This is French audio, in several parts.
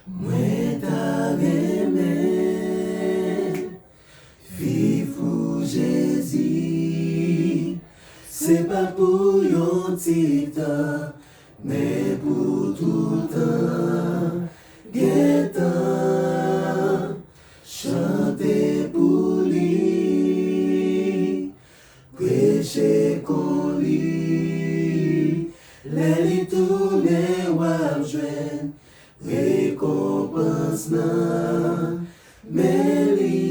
Mwen ta reme vivre Jésus, c'est pas pour yon ti tan, mais pour tout temps. Gen tan chante pour lui, prêcher kon li, lè li tourne wap jwen récompense nan men li.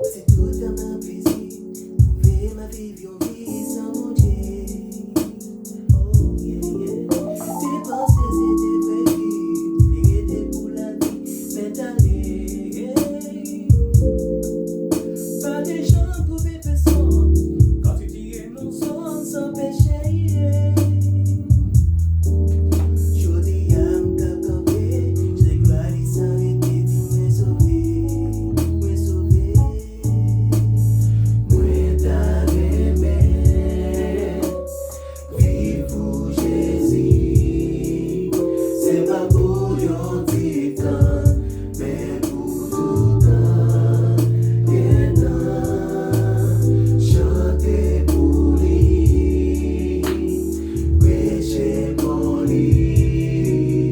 C'est tout un plaisir, trouver ma vie, yon vie sans mon Dieu. Oh yeah, yeah. Tes pensées c'était prévu, vérité pour la vie, c'est allé. Pas des gens pour des personnes, quand tu tirais mon son sans péché. Jodi am ka campé, j'ai gloire et s'arrêter, tu m'es sauvé. Mwen ta reme vivre Jésus, c'est pas pour yon ti tan, mais pour tout temps. Gen tan chante pour lui, prêcher pour lui,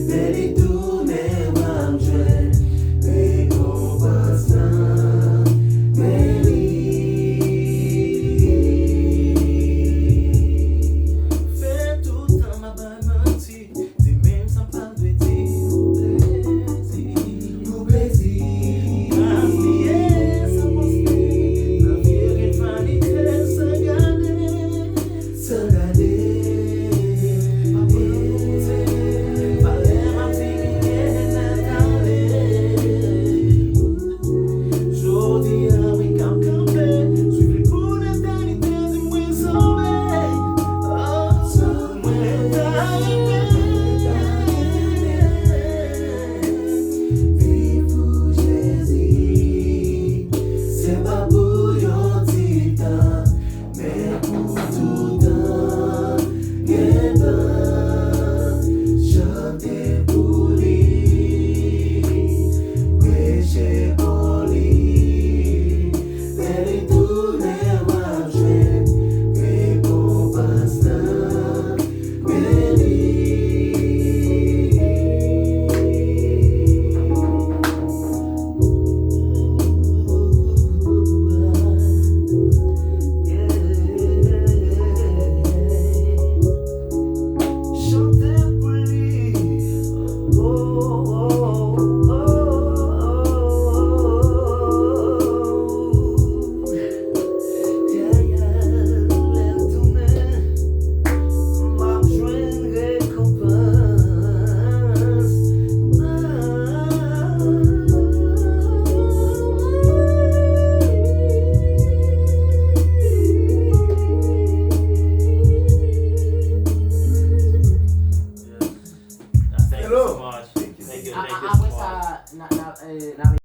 lè li tourne wap jwen récompense nan men li. Fais tout temps ma bonne menti, dis même sans pas de dire pour plaisir, afflié sans poster, la vie est vanité, sans garder, sans garder. Pas l'air à finir Jodi a oui kam campé, suivi pour l'éternité, dis-moi sauvé. Oh, mwen ta reme vivre Jésus, c'est pas pour yon ti tan, mais pour tout temps. Gen tan chante pour lui, prêcher pour lui, lè li tourne wap jwen récompense nan men li. Chanter pour lui. Oh, oh, oh, oh. Yeah, yeah, lè tourne wap jwen récompense Thank you so much. Thank you. I wish I not